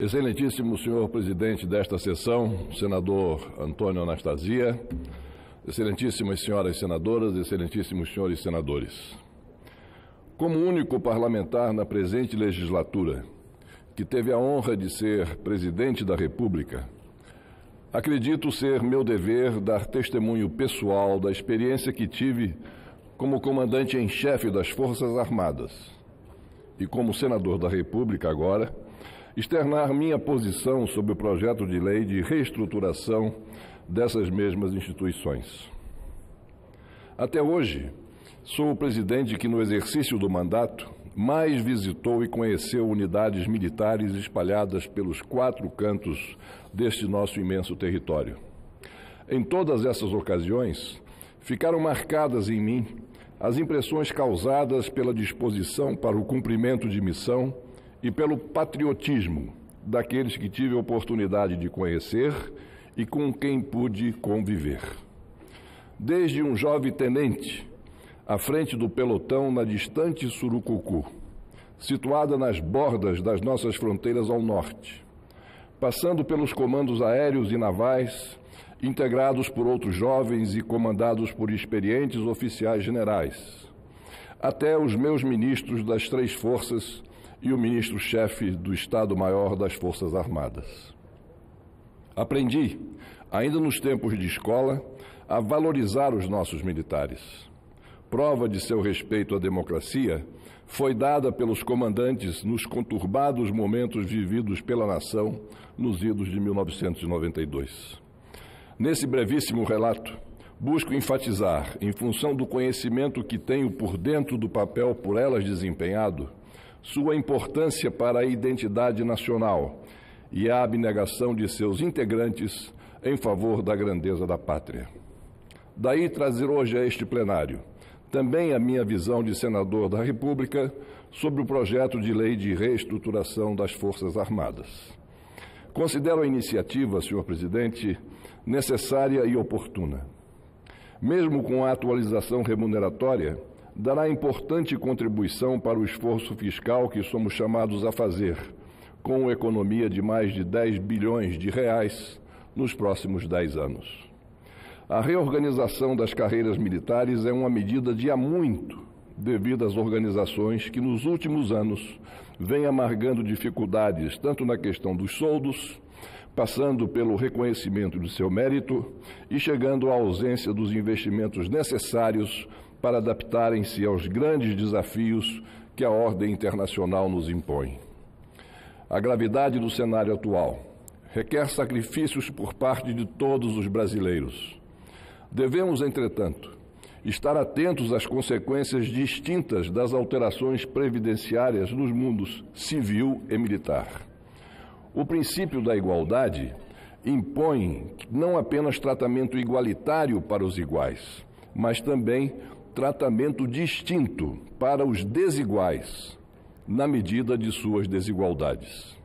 Excelentíssimo senhor presidente desta sessão, senador Antônio Anastasia, excelentíssimas senhoras senadoras, excelentíssimos senhores senadores. Como único parlamentar na presente legislatura, que teve a honra de ser presidente da República, acredito ser meu dever dar testemunho pessoal da experiência que tive como comandante em chefe das Forças Armadas e como senador da República agora, externar minha posição sobre o projeto de lei de reestruturação dessas mesmas instituições. Até hoje, sou o presidente que, no exercício do mandato, mais visitou e conheceu unidades militares espalhadas pelos 4 cantos deste nosso imenso território. Em todas essas ocasiões, ficaram marcadas em mim as impressões causadas pela disposição para o cumprimento de missão e pelo patriotismo daqueles que tive a oportunidade de conhecer e com quem pude conviver. Desde um jovem tenente, à frente do pelotão na distante Surucucu, situada nas bordas das nossas fronteiras ao norte, passando pelos comandos aéreos e navais, integrados por outros jovens e comandados por experientes oficiais generais, até os meus ministros das 3 forças e o ministro-chefe do Estado-Maior das Forças Armadas. Aprendi, ainda nos tempos de escola, a valorizar os nossos militares. Prova de seu respeito à democracia foi dada pelos comandantes nos conturbados momentos vividos pela nação nos idos de 1992. Nesse brevíssimo relato, busco enfatizar, em função do conhecimento que tenho por dentro do papel por elas desempenhado, sua importância para a identidade nacional e a abnegação de seus integrantes em favor da grandeza da pátria. Daí trazer hoje a este plenário também a minha visão de senador da República sobre o projeto de lei de reestruturação das Forças Armadas. Considero a iniciativa, senhor presidente, necessária e oportuna. Mesmo com a atualização remuneratória, dará importante contribuição para o esforço fiscal que somos chamados a fazer, com uma economia de mais de 10 bilhões de reais nos próximos 10 anos. A reorganização das carreiras militares é uma medida de há muito, devido às organizações que nos últimos anos vêm amargando dificuldades, tanto na questão dos soldos, passando pelo reconhecimento de seu mérito e chegando à ausência dos investimentos necessários para adaptarem-se aos grandes desafios que a ordem internacional nos impõe. A gravidade do cenário atual requer sacrifícios por parte de todos os brasileiros. Devemos, entretanto, estar atentos às consequências distintas das alterações previdenciárias nos mundos civil e militar. O princípio da igualdade impõe não apenas tratamento igualitário para os iguais, mas também tratamento distinto para os desiguais, na medida de suas desigualdades.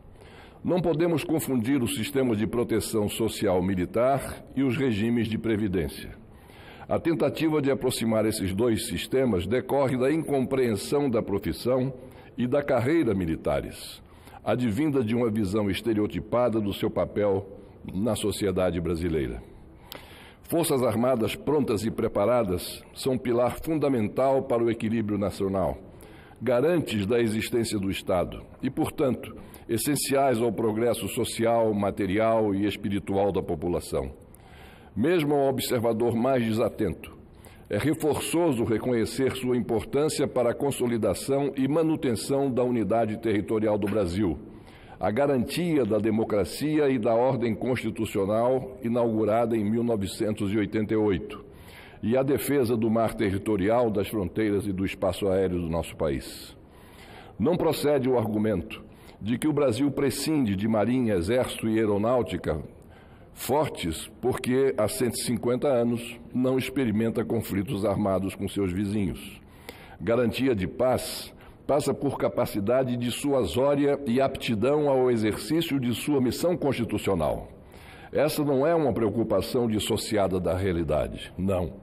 Não podemos confundir o sistema de proteção social militar e os regimes de previdência. A tentativa de aproximar esses 2 sistemas decorre da incompreensão da profissão e da carreira militares, advinda de uma visão estereotipada do seu papel na sociedade brasileira. Forças Armadas prontas e preparadas são pilar fundamental para o equilíbrio nacional, garantes da existência do Estado e, portanto, essenciais ao progresso social, material e espiritual da população. Mesmo ao observador mais desatento, é reforçoso reconhecer sua importância para a consolidação e manutenção da unidade territorial do Brasil, a garantia da democracia e da ordem constitucional inaugurada em 1988 e a defesa do mar territorial, das fronteiras e do espaço aéreo do nosso país. Não procede o argumento de que o Brasil prescinde de marinha, exército e aeronáutica fortes porque há 150 anos não experimenta conflitos armados com seus vizinhos. Garantia de paz passa por capacidade dissuasória e aptidão ao exercício de sua missão constitucional. Essa não é uma preocupação dissociada da realidade, não.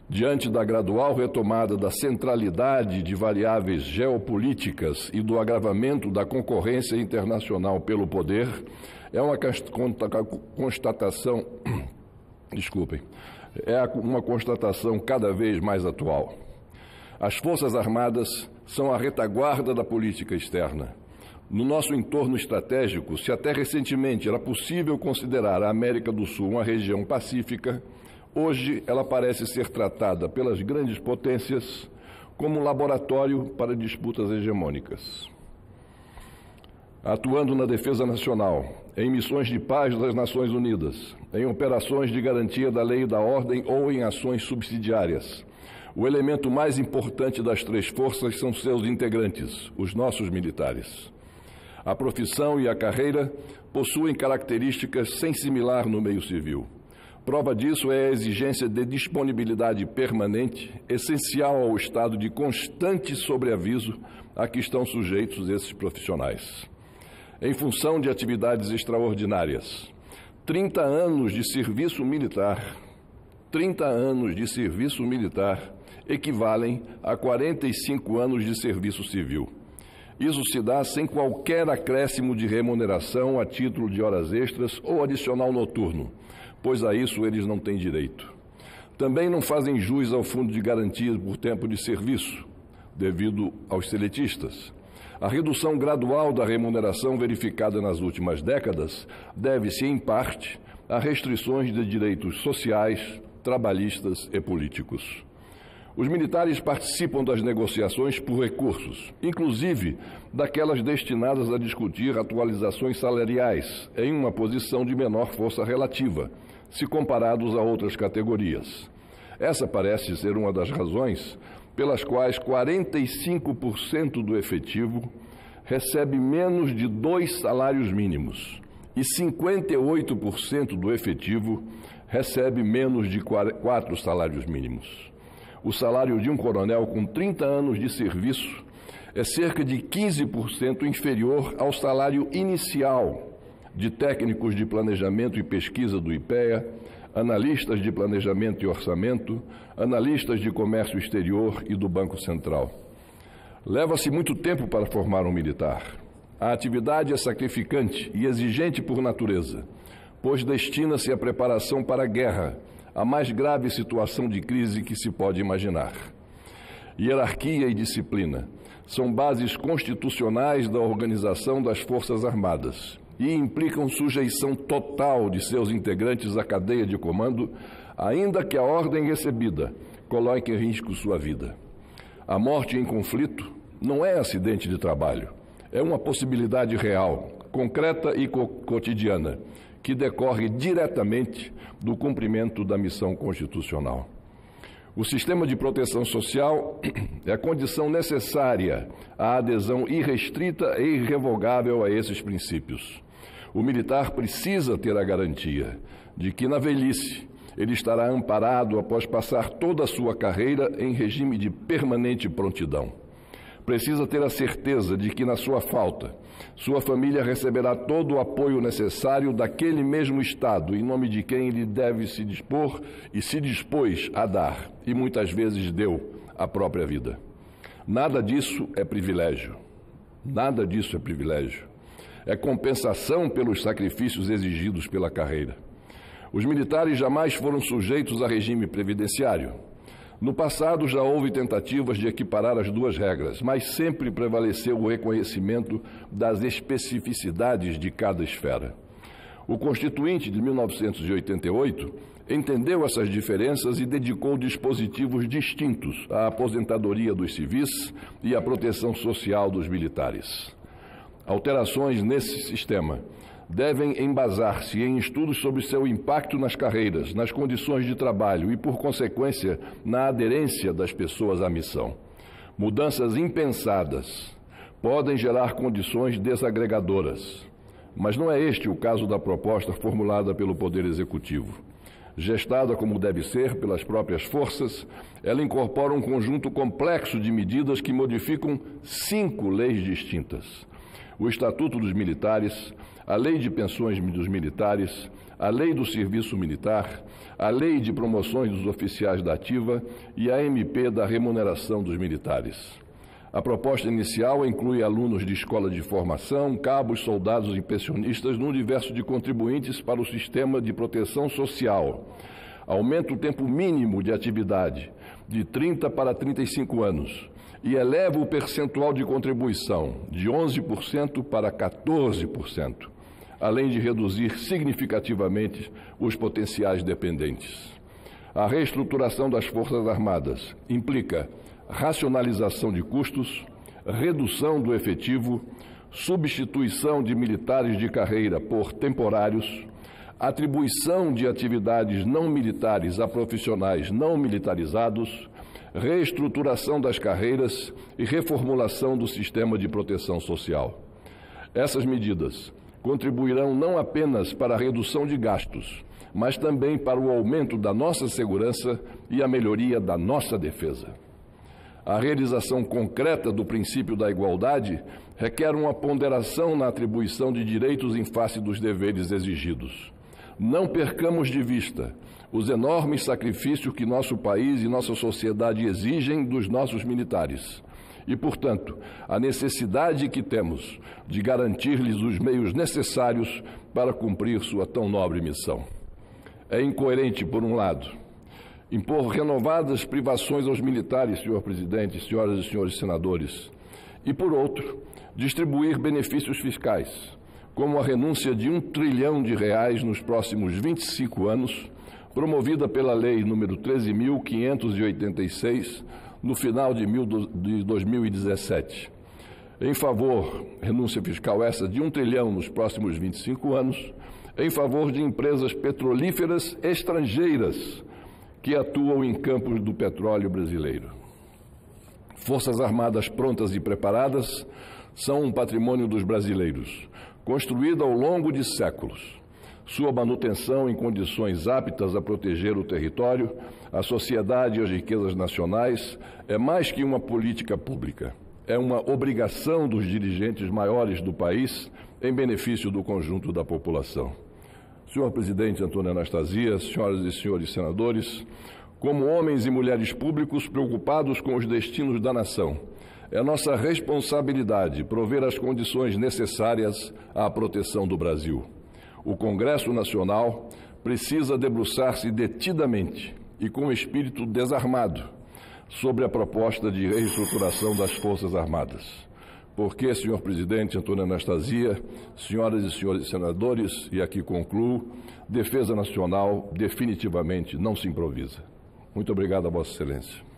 Diante da gradual retomada da centralidade de variáveis geopolíticas e do agravamento da concorrência internacional pelo poder, é uma constatação cada vez mais atual. As Forças Armadas são a retaguarda da política externa. No nosso entorno estratégico, se até recentemente era possível considerar a América do Sul uma região pacífica, hoje ela parece ser tratada pelas grandes potências como um laboratório para disputas hegemônicas. Atuando na defesa nacional, em missões de paz das Nações Unidas, em operações de garantia da lei e da ordem ou em ações subsidiárias, o elemento mais importante das três forças são seus integrantes, os nossos militares. A profissão e a carreira possuem características sem similar no meio civil. Prova disso é a exigência de disponibilidade permanente, essencial ao estado de constante sobreaviso a que estão sujeitos esses profissionais. Em função de atividades extraordinárias, 30 anos de serviço militar equivalem a 45 anos de serviço civil. Isso se dá sem qualquer acréscimo de remuneração a título de horas extras ou adicional noturno, pois a isso eles não têm direito. Também não fazem jus ao fundo de garantia por tempo de serviço, devido aos seletistas. A redução gradual da remuneração verificada nas últimas décadas deve-se, em parte, a restrições de direitos sociais, trabalhistas e políticos. Os militares participam das negociações por recursos, inclusive daquelas destinadas a discutir atualizações salariais, em uma posição de menor força relativa, se comparados a outras categorias. Essa parece ser uma das razões pelas quais 45% do efetivo recebe menos de 2 salários mínimos e 58% do efetivo recebe menos de 4 salários mínimos. O salário de um coronel com 30 anos de serviço é cerca de 15% inferior ao salário inicial de técnicos de planejamento e pesquisa do IPEA, analistas de planejamento e orçamento, analistas de comércio exterior e do Banco Central. Leva-se muito tempo para formar um militar. A atividade é sacrificante e exigente por natureza, pois destina-se à preparação para a guerra, a mais grave situação de crise que se pode imaginar. Hierarquia e disciplina são bases constitucionais da organização das Forças Armadas e implicam sujeição total de seus integrantes à cadeia de comando, ainda que a ordem recebida coloque em risco sua vida. A morte em conflito não é acidente de trabalho, é uma possibilidade real, concreta e cotidiana, que decorre diretamente do cumprimento da missão constitucional. O sistema de proteção social é a condição necessária à adesão irrestrita e irrevogável a esses princípios. O militar precisa ter a garantia de que, na velhice, ele estará amparado após passar toda a sua carreira em regime de permanente prontidão. Precisa ter a certeza de que, na sua falta, sua família receberá todo o apoio necessário daquele mesmo Estado, em nome de quem ele deve se dispor e se dispôs a dar, e muitas vezes deu, a própria vida. Nada disso é privilégio. Nada disso é privilégio. É compensação pelos sacrifícios exigidos pela carreira. Os militares jamais foram sujeitos a regime previdenciário. No passado já houve tentativas de equiparar as duas regras, mas sempre prevaleceu o reconhecimento das especificidades de cada esfera. O Constituinte de 1988 entendeu essas diferenças e dedicou dispositivos distintos à aposentadoria dos civis e à proteção social dos militares. Alterações nesse sistema devem embasar-se em estudos sobre seu impacto nas carreiras, nas condições de trabalho e, por consequência, na aderência das pessoas à missão. Mudanças impensadas podem gerar condições desagregadoras, mas não é este o caso da proposta formulada pelo Poder Executivo. Gestada como deve ser pelas próprias forças, ela incorpora um conjunto complexo de medidas que modificam 5 leis distintas. o Estatuto dos Militares, a Lei de Pensões dos Militares, a Lei do Serviço Militar, a Lei de Promoções dos Oficiais da Ativa e a MP da Remuneração dos Militares. A proposta inicial inclui alunos de escola de formação, cabos, soldados e pensionistas no universo de contribuintes para o sistema de proteção social. Aumenta o tempo mínimo de atividade de 30 para 35 anos e eleva o percentual de contribuição de 11% para 14%, além de reduzir significativamente os potenciais dependentes. A reestruturação das Forças Armadas implica racionalização de custos, redução do efetivo, substituição de militares de carreira por temporários, atribuição de atividades não militares a profissionais não militarizados, reestruturação das carreiras e reformulação do sistema de proteção social. Essas medidas contribuirão não apenas para a redução de gastos, mas também para o aumento da nossa segurança e a melhoria da nossa defesa. A realização concreta do princípio da igualdade requer uma ponderação na atribuição de direitos em face dos deveres exigidos. Não percamos de vista os enormes sacrifícios que nosso país e nossa sociedade exigem dos nossos militares e, portanto, a necessidade que temos de garantir-lhes os meios necessários para cumprir sua tão nobre missão. É incoerente, por um lado, impor renovadas privações aos militares, senhor presidente, senhoras e senhores senadores, e, por outro, distribuir benefícios fiscais, como a renúncia de R$1 trilhão nos próximos 25 anos, promovida pela Lei nº 13.586, no final de 2017. Em favor, renúncia fiscal essa de R$1 trilhão nos próximos 25 anos, em favor de empresas petrolíferas estrangeiras que atuam em campos do petróleo brasileiro. Forças Armadas prontas e preparadas são um patrimônio dos brasileiros, construído ao longo de séculos. Sua manutenção em condições aptas a proteger o território, a sociedade e as riquezas nacionais é mais que uma política pública. É uma obrigação dos dirigentes maiores do país em benefício do conjunto da população. Senhor presidente Antônio Anastasia, senhoras e senhores senadores, como homens e mulheres públicos preocupados com os destinos da nação, é nossa responsabilidade prover as condições necessárias à proteção do Brasil. O Congresso Nacional precisa debruçar-se detidamente e com espírito desarmado sobre a proposta de reestruturação das Forças Armadas. Porque, senhor presidente Antônio Anastasia, senhoras e senhores senadores, e aqui concluo, defesa nacional definitivamente não se improvisa. Muito obrigado a Vossa Excelência.